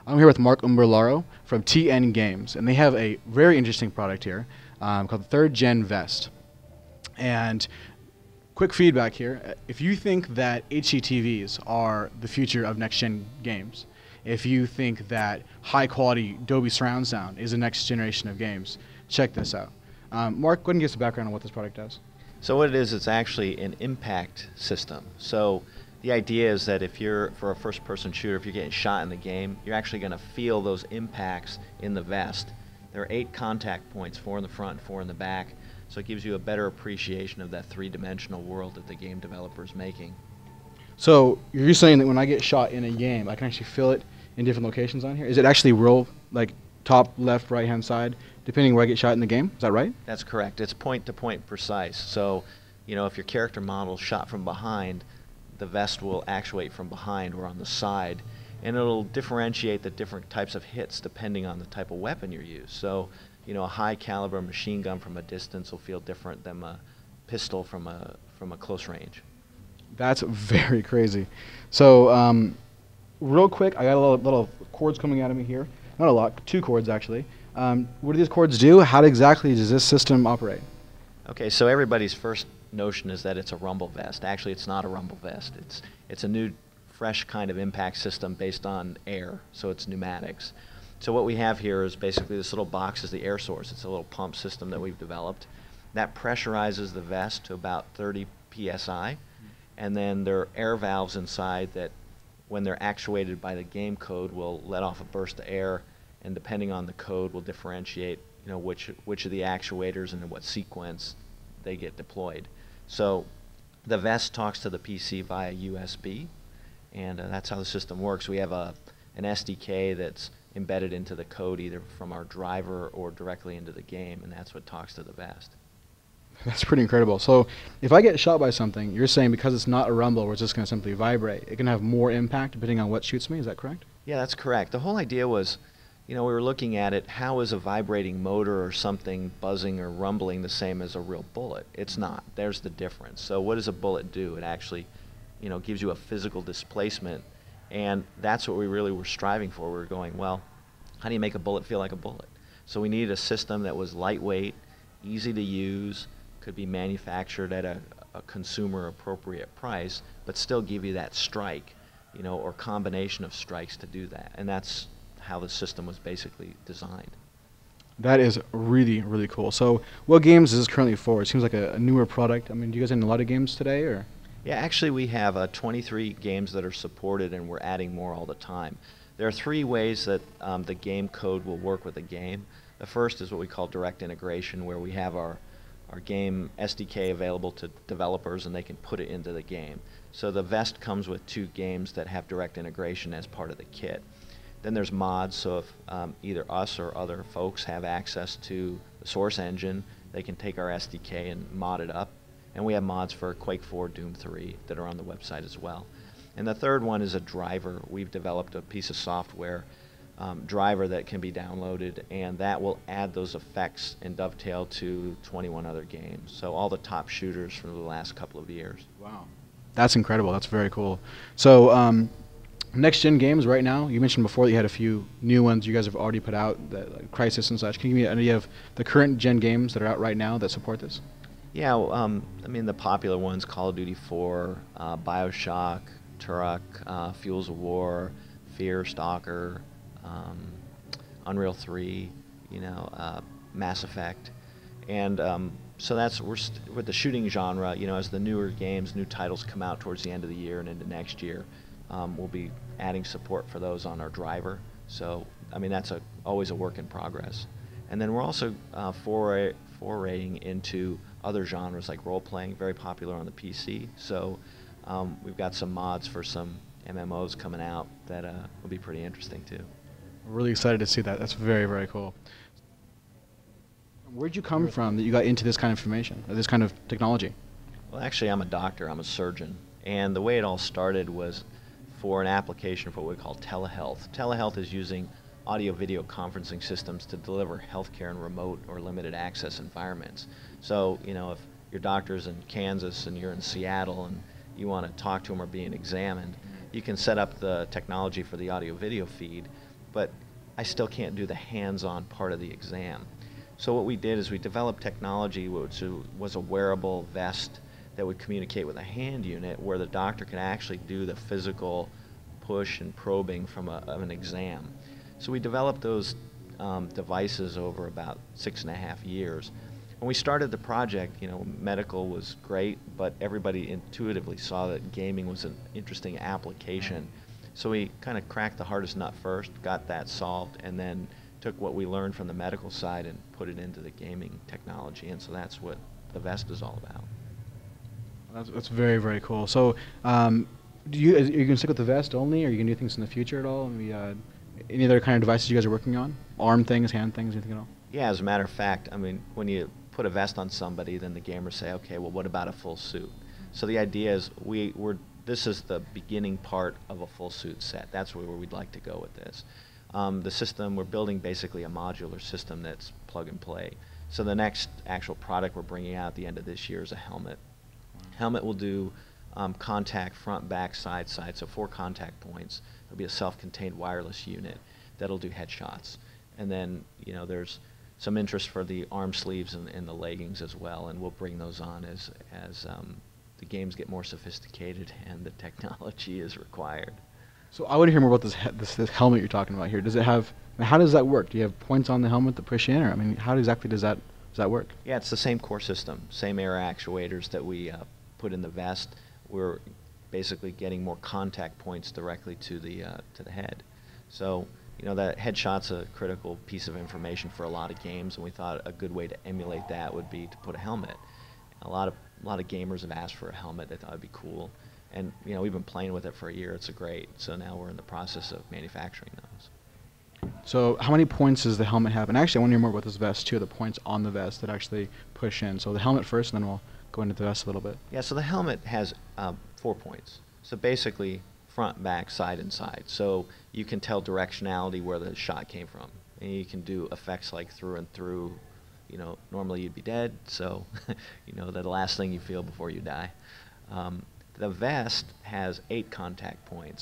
I'm here with Mark Umbrellaro from TN Games, and they have a very interesting product here called the Third Gen Vest. And quick feedback here, if you think that HDTVs are the future of next-gen games, if you think that high-quality Dolby surround sound is the next generation of games, check this out. Mark, go ahead and give us a background on what this product does. So what it is, it's actually an impact system. So the idea is that if you're, for a first-person shooter, if you're getting shot in the game, you're actually going to feel those impacts in the vest. There are 8 contact points, 4 in the front and 4 in the back, so it gives you a better appreciation of that three-dimensional world that the game developer is making. So you're saying that when I get shot in a game, I can actually feel it in different locations on here? Is it actually real, like top, left, right-hand side, depending where I get shot in the game? Is that right? That's correct. It's point-to-point precise. So, you know, if your character model is shot from behind, the vest will actuate from behind or on the side, and it'll differentiate the different types of hits depending on the type of weapon you use. So, you know, a high-caliber machine gun from a distance will feel different than a pistol from a close range. That's very crazy. So, real quick, I got a little cords coming out of me here. Not a lot, 2 cords actually. What do these cords do? How exactly does this system operate? Okay, so everybody's first notion is that it's a rumble vest. Actually, it's not a rumble vest. It's a new, fresh kind of impact system based on air, so it's pneumatics. So what we have here is basically this little box is the air source. It's a little pump system that we've developed. That pressurizes the vest to about 30 psi, and then there are air valves inside that, when they're actuated by the game code, will let off a burst of air, and depending on the code will differentiate, you know, which of the actuators and in what sequence they get deployed. So the vest talks to the PC via USB, and that's how the system works. We have an SDK that's embedded into the code either from our driver or directly into the game, and that's what talks to the vest. That's pretty incredible. So if I get shot by something, you're saying because it's not a rumble where it's just going to simply vibrate, it can have more impact depending on what shoots me, is that correct? Yeah, that's correct. The whole idea was, you know, we were looking at it, how is a vibrating motor or something buzzing or rumbling the same as a real bullet? It's not. There's the difference. So what does a bullet do? It actually, you know, gives you a physical displacement, and that's what we really were striving for. We were going, well, how do you make a bullet feel like a bullet? So we needed a system that was lightweight, easy to use, could be manufactured at a consumer appropriate price, but still give you that strike, you know, or combination of strikes to do that. And that's how the system was basically designed. That is really, really cool. So what games is this currently for? It seems like a newer product. I mean, do you guys have a lot of games today, or? Yeah, actually we have 23 games that are supported, and we're adding more all the time. There are 3 ways that the game code will work with a game. The first is what we call direct integration, where we have our game SDK available to developers and they can put it into the game. So the vest comes with 2 games that have direct integration as part of the kit. Then there's mods, so if either us or other folks have access to the source engine, they can take our SDK and mod it up. And we have mods for Quake 4, Doom 3 that are on the website as well. And the third one is a driver. We've developed a piece of software driver that can be downloaded, and that will add those effects and dovetail to 21 other games. So all the top shooters from the last couple of years. Wow. That's incredible. That's very cool. So next-gen games right now, you mentioned before that you had a few new ones you guys have already put out, like Crisis and such. Can you give me an idea of the current gen games that are out right now that support this? Yeah, I mean the popular ones, Call of Duty 4, Bioshock, Turok, Fuels of War, Fear, Stalker, Unreal 3, you know, Mass Effect, and so that's with the shooting genre. You know, as the newer games, new titles come out towards the end of the year and into next year, we'll be adding support for those on our driver. So I mean that's always a work in progress. And then we're also foraying into other genres like role playing, very popular on the PC. So we've got some mods for some MMOs coming out that will be pretty interesting too. Really excited to see that. That's very, very cool. Where'd you come from that you got into this kind of information, or this kind of technology? Well, actually, I'm a doctor. I'm a surgeon. And the way it all started was for an application for what we call telehealth. Telehealth is using audio-video conferencing systems to deliver healthcare in remote or limited access environments. So, you know, if your doctor's in Kansas and you're in Seattle and you want to talk to them or being examined, you can set up the technology for the audio-video feed, but I still can't do the hands-on part of the exam. So what we did is we developed technology which was a wearable vest that would communicate with a hand unit where the doctor could actually do the physical push and probing from an exam. So we developed those devices over about 6.5 years. When we started the project, medical was great, but everybody intuitively saw that gaming was an interesting application. So we kind of cracked the hardest nut first, got that solved, and then took what we learned from the medical side and put it into the gaming technology. And so that's what the vest is all about. That's very, very cool. So are you going to stick with the vest only, or are you going to do things in the future at all? Maybe, any other kind of devices you guys are working on? Arm things, hand things, anything at all? Yeah, as a matter of fact, when you put a vest on somebody, then the gamers say, okay, well, what about a full suit? So the idea is this is the beginning part of a full suit set. That's where we'd like to go with this. The system, we're building basically a modular system that's plug and play. So the next actual product we're bringing out at the end of this year is a helmet. Helmet will do contact, front, back, side, so 4 contact points. There'll be a self-contained wireless unit that'll do headshots. And then, there's some interest for the arm sleeves and the leggings as well, and we'll bring those on as the games get more sophisticated and the technology is required. So I want to hear more about this helmet you're talking about here. Does it have? How does that work? Do you have points on the helmet that push in, or how exactly does that work? Yeah, it's the same core system, same air actuators that we put in the vest. We're basically getting more contact points directly to the head. So that headshot's a critical piece of information for a lot of games, and we thought a good way to emulate that would be to put a helmet. A lot of gamers have asked for a helmet. They thought it'd be cool, and we've been playing with it for a year. It's great. So now we're in the process of manufacturing those. So how many points does the helmet have? And actually, I want to hear more about this vest too. The points on the vest that actually push in. So the helmet first, and then we'll go into the vest a little bit. Yeah. So the helmet has 4 points. So basically, front, back, side, and side. So you can tell directionality where the shot came from, and you can do effects like through and through. Normally you'd be dead, so the last thing you feel before you die. The vest has 8 contact points.